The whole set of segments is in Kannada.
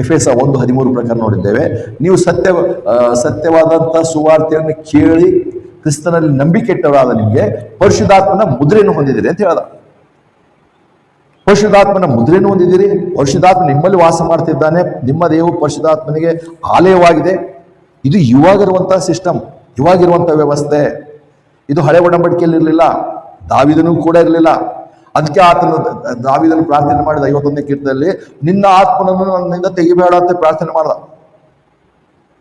ಎಫೆಸ 1:13 ಪ್ರಕಾರ ನೋಡಿದ್ದೇವೆ. ನೀವು ಸತ್ಯವಾದಂಥ ಸುವಾರ್ತೆಯನ್ನು ಕೇಳಿ ಕ್ರಿಸ್ತನಲ್ಲಿ ನಂಬಿಕೆ ಇಟ್ಟವರಾದ ನಿಮಗೆ ಪರಿಶುದ್ಧಾತ್ಮನ ಮುದ್ರೆಯನ್ನು ಹೊಂದಿದ್ದೀರಿ ಅಂತ ಹೇಳ್ದ. ಪರಿಶುದ್ಧಾತ್ಮನ ಮುದ್ರೆಯನ್ನು ಹೊಂದಿದ್ದೀರಿ. ಪರಿಶುದ್ಧಾತ್ಮ ನಿಮ್ಮಲ್ಲಿ ವಾಸ ಮಾಡ್ತಿದ್ದಾನೆ. ನಿಮ್ಮ ದೇಹವು ಪರಿಶುದ್ಧಾತ್ಮನಿಗೆ ಆಲಯವಾಗಿದೆ. ಇದು ಇವಾಗಿರುವಂಥ ಸಿಸ್ಟಮ್, ಇವಾಗಿರುವಂಥ ವ್ಯವಸ್ಥೆ. ಇದು ಹಳೆ ಒಡಂಬಡಿಕೆಯಲ್ಲಿ ಇರಲಿಲ್ಲ, ದಾವೀದನೂ ಕೂಡ ಇರಲಿಲ್ಲ. ಅದಕ್ಕೆ ದಾವೀದನು ಪ್ರಾರ್ಥನೆ ಮಾಡಿದ 51ನೇ ಕೀರ್ತನೆಯಲ್ಲಿ, ನಿನ್ನ ಆತ್ಮನನ್ನು ನನ್ನಿಂದ ತೆಗಿಬೇಡ ಅಂತ ಪ್ರಾರ್ಥನೆ ಮಾಡ್ದ.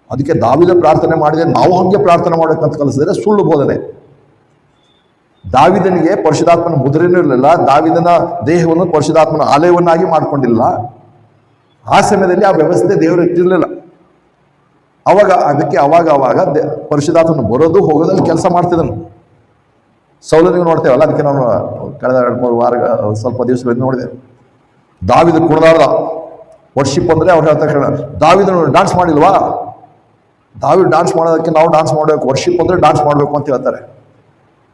ಅದಕ್ಕೆ ದಾವೀದ ಪ್ರಾರ್ಥನೆ ಮಾಡಿದ್ರೆ ನಾವು ಹಂಗೆ ಪ್ರಾರ್ಥನೆ ಮಾಡಬೇಕಂತ ಕಲಿಸಿದ್ರೆ ಸುಳ್ಳು ಬೋಧನೆ. ದಾವೀದನಿಗೆ ಪರಿಶುದ್ಧಾತ್ಮನ ಮುದ್ರೆನೂ ಇರಲಿಲ್ಲ, ದಾವೀದನ ದೇಹವನ್ನು ಪರಿಶುದ್ಧಾತ್ಮನ ಆಲಯವನ್ನಾಗಿ ಮಾಡ್ಕೊಂಡಿಲ್ಲ. ಆ ಸಮಯದಲ್ಲಿ ಆ ವ್ಯವಸ್ಥೆ ದೇವರು ಇಟ್ಟಿರಲಿಲ್ಲ. ಅದಕ್ಕೆ ಅವಾಗ ಪರಿಶುದ್ಧಾತ್ಮನ ಬರೋದು ಹೋಗೋದಲ್ಲಿ ಕೆಲಸ ಮಾಡ್ತಿದ್ದನು. ಸೌಲನಿಗೆ ನೋಡ್ತೇವಲ್ಲ, ಅದಕ್ಕೆ ನಾನು ಕಳೆದ 2-3 ವಾರ ಸ್ವಲ್ಪ ದಿವಸಗಳಿಂದ ನೋಡಿದೆ. ದಾವೀದ ಕುಣಿದಾಡ್ದ. ವರ್ಷಿಪ್ ಅಂದರೆ ಅವ್ರು ಹೇಳ್ತಾರೆ, ದಾವೀದನು ಡಾನ್ಸ್ ಮಾಡಿಲ್ವಾ? ದಾವೀದ್ ಡಾನ್ಸ್ ಮಾಡೋದಕ್ಕೆ ನಾವು ಡಾನ್ಸ್ ಮಾಡಬೇಕು, ವರ್ಷಿಪ್ ಅಂದರೆ ಡಾನ್ಸ್ ಮಾಡಬೇಕು ಅಂತ ಹೇಳ್ತಾರೆ.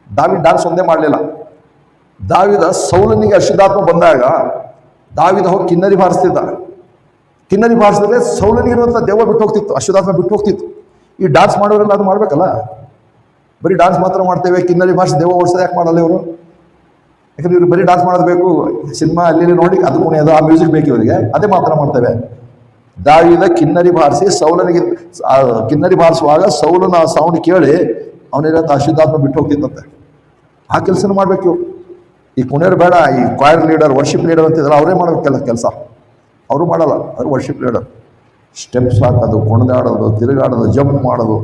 ದಾವೀದ್ ಡಾನ್ಸ್ ಒಂದೇ ಮಾಡಲಿಲ್ಲ. ದಾವೀದ ಸೌಲನಿಗೆ ಅಶುದ್ಧಾತ್ಮ ಬಂದಾಗ ದಾವೀದ ಹೋಗಿ ಕಿನ್ನರಿ ಬಾರಿಸ್ತಿದ್ದ. ಕಿನ್ನರಿ ಬಾರಿಸಿದ್ರೆ ಸೌಲನಿಗಿರುವಂಥ ದೆವ್ವ ಬಿಟ್ಟು ಹೋಗ್ತಿತ್ತು, ಅಶುದ್ಧಾತ್ಮ ಬಿಟ್ಟು ಹೋಗ್ತಿತ್ತು. ಈ ಡಾನ್ಸ್ ಮಾಡೋರೆಲ್ಲ ಅದು ಮಾಡ್ಬೇಕಲ್ಲ. ಬರೀ ಡಾನ್ಸ್ ಮಾತ್ರ ಮಾಡ್ತೇವೆ, ಕಿನ್ನರಿ ಭಾಷೆ ದೇವ ಓಡಿಸೋದು ಯಾಕೆ ಮಾಡಲ್ಲ ಇವರು? ಯಾಕಂದ್ರೆ ಇವ್ರು ಬರೀ ಡಾನ್ಸ್ ಮಾಡಬೇಕು, ಸಿನಿಮಾ ಅಲ್ಲಿ ನೋಡಿ ಅದು ಕುಣಿಯೋದು, ಆ ಮ್ಯೂಸಿಕ್ ಬೇಕು ಇವರಿಗೆ, ಅದೇ ಮಾತ್ರ ಮಾಡ್ತೇವೆ. ದಾವೀದ ಕಿನ್ನರಿ ಬಾರಿಸಿ ಸೌಲನಿಗೆ ಕಿನ್ನರಿ ಬಾರಿಸುವಾಗ ಸೌಲನ ಸೌಂಡ್ ಕೇಳಿ ಅವನಿರಂತ ಅಶುದ್ಧಾತ್ಮ ಬಿಟ್ಟು ಹೋಗ್ತಿತ್ತಂತೆ. ಆ ಕೆಲಸನ ಮಾಡ್ಬೇಕು. ಈ ಕುಣಿಯರು ಬೇಡ, ಈ ಕ್ವೈರ್ ಲೀಡರ್, ವರ್ಷಿಪ್ ಲೀಡರ್ ಅಂತಿದ್ರೆ ಅವರೇ ಮಾಡಬೇಕಲ್ಲ ಕೆಲಸ. ಅವರು ಮಾಡಲ್ಲ, ಅದು ವರ್ಷಿಪ್ ಲೀಡರ್. ಸ್ಟೆಪ್ಸ್ ಹಾಕೋದು, ಕುಣಿದಾಡೋದು, ತಿರುಗಾಡೋದು, ಜಂಪ್ ಮಾಡೋದು,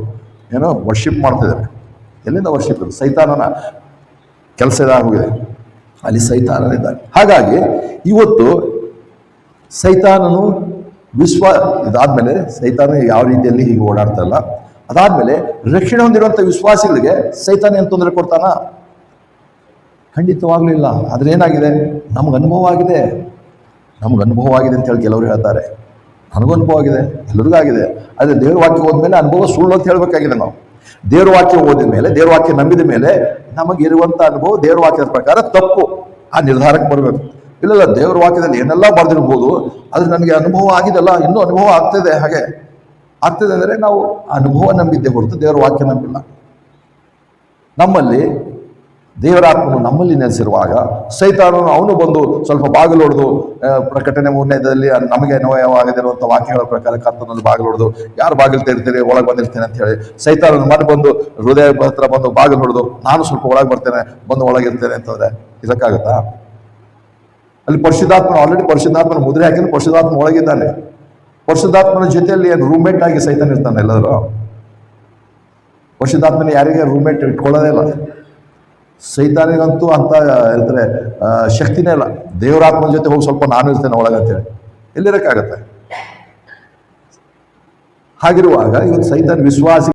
ಏನೋ ವರ್ಷಿಪ್ ಮಾಡ್ತಿದ್ದಾರೆ. ಎಲ್ಲಿಂದ ವರ್ಷಿಪ್? ಸೈತಾನನ ಕೆಲಸ ಇದಾಗೋಗಿದೆ, ಅಲ್ಲಿ ಸೈತಾನನಿದ್ದಾನೆ. ಹಾಗಾಗಿ ಇವತ್ತು ಸೈತಾನನು ಇದಾದ್ಮೇಲೆ ಸೈತಾನ ಯಾವ ರೀತಿಯಲ್ಲಿ ಹೀಗೆ ಓಡಾಡ್ತಲ್ಲ, ಅದಾದ್ಮೇಲೆ ರಕ್ಷಣೆ ಹೊಂದಿರುವಂಥ ವಿಶ್ವಾಸಿಗಳಿಗೆ ಸೈತಾನ ಏನು ತೊಂದರೆ ಕೊಡ್ತಾನ? ಖಂಡಿತವಾಗ್ಲೂ ಇಲ್ಲ. ಆದ್ರೆ ಏನಾಗಿದೆ, ನಮ್ಗೆ ಅನುಭವ ಆಗಿದೆ ಅಂತ ಹೇಳಿ ಕೆಲವರು ಹೇಳ್ತಾರೆ. ನನಗೂ ಅನುಭವ ಆಗಿದೆ, ಎಲ್ಲರಿಗೂ ಆಗಿದೆ. ಆದರೆ ದೇವ್ರ ವಾಕ್ಯ ಹೋದ್ಮೇಲೆ ಅನುಭವ ಸುಳ್ಳು ಅಂತ ಹೇಳ್ಬೇಕಾಗಿದೆ. ನಾವು ದೇವ್ರ ವಾಕ್ಯ ಓದಿದ ಮೇಲೆ, ದೇವ್ರ ವಾಕ್ಯ ನಂಬಿದ ಮೇಲೆ ನಮಗಿರುವಂಥ ಅನುಭವ ದೇವ್ರ ವಾಕ್ಯದ ಪ್ರಕಾರ ತಪ್ಪು, ಆ ನಿರ್ಧಾರಕ್ಕೆ ಬರಬೇಕು. ಇಲ್ಲ, ದೇವ್ರ ವಾಕ್ಯದಲ್ಲಿ ಏನೆಲ್ಲ ಬರೆದಿರ್ಬೋದು, ಆದರೆ ನನಗೆ ಅನುಭವ ಆಗಿದೆಲ್ಲ, ಇನ್ನೂ ಅನುಭವ ಆಗ್ತದೆ. ಹಾಗೆ ಆಗ್ತದೆ ಅಂದರೆ ನಾವು ಅನುಭವ ನಂಬಿದ್ದೆ ಹೊರತು ದೇವರ ವಾಕ್ಯ ನಂಬಿಲ್ಲ. ನಮ್ಮಲ್ಲಿ ದೇವರಾತ್ಮನು ನಮ್ಮಲ್ಲಿ ನೆಲೆಸಿರುವಾಗ ಸೈತಾನನು ಅವನು ಬಂದು ಸ್ವಲ್ಪ ಬಾಗಿಲು ಹೊಡೆದು, ಪ್ರಕಟಣೆ 3ನೇದಲ್ಲಿ ನಮಗೆ ಅನ್ವಯವಾಗದಿರುವಂಥ ವಾಕ್ಯಗಳ ಪ್ರಕಾರ ಕರ್ತನಲ್ಲಿ ಬಾಗಿಲು ಹೊಡೆದು, ಯಾರು ಬಾಗಿಲು ತೆರಿತೀರಿ ಒಳಗೆ ಬಂದಿರ್ತೇನೆ ಅಂತ ಹೇಳಿ ಸೈತಾನನ ಮನೆ ಬಂದು ಹೃದಯ ಹತ್ರ ಬಂದು ಬಾಗಿಲು ಹೊಡೆದು, ನಾನು ಸ್ವಲ್ಪ ಒಳಗೆ ಬರ್ತೇನೆ, ಬಂದು ಒಳಗಿರ್ತೇನೆ ಅಂತಂದ್ರೆ ಇದಕ್ಕಾಗತ್ತಾ? ಅಲ್ಲಿ ಆಲ್ರೆಡಿ ಪರಿಶುದ್ಧಾತ್ಮನ ಮುದ್ರೆ ಹಾಕಿದ್ರೆ ಪರಿಶುದ್ಧಾತ್ಮ ಒಳಗಿದ್ದಾನೆ. ಪರಿಶುದ್ಧಾತ್ಮನ ಜೊತೆಯಲ್ಲಿ ಏನು ರೂಮ್ಮೇಟ್ ಆಗಿ ಸೈತಾನ ಇರ್ತಾನೆ? ಎಲ್ಲರೂ ಪರಿಶುದ್ಧಾತ್ಮನ ಯಾರಿಗೆ ರೂಮ್ಮೇಟ್ ಇಟ್ಕೊಳ್ಳೋದೇ ಇಲ್ಲ. ಸೈತಾನಿಗಂತೂ ಅಂತ ಹೇಳ್ತಾರೆ ಶಕ್ತಿನೇ ಇಲ್ಲ. ದೇವರಾತ್ಮನ ಜೊತೆ ಹೋಗಿ ಸ್ವಲ್ಪ ನಾನು ಇರ್ತೇನೆ ಒಳಗಂತೇಳಿ ಎಲ್ಲಿರಕ್ಕಾಗತ್ತೆ? ಹಾಗಿರುವಾಗ ಇವತ್ತು ಸೈತಾನ್ ವಿಶ್ವಾಸಿ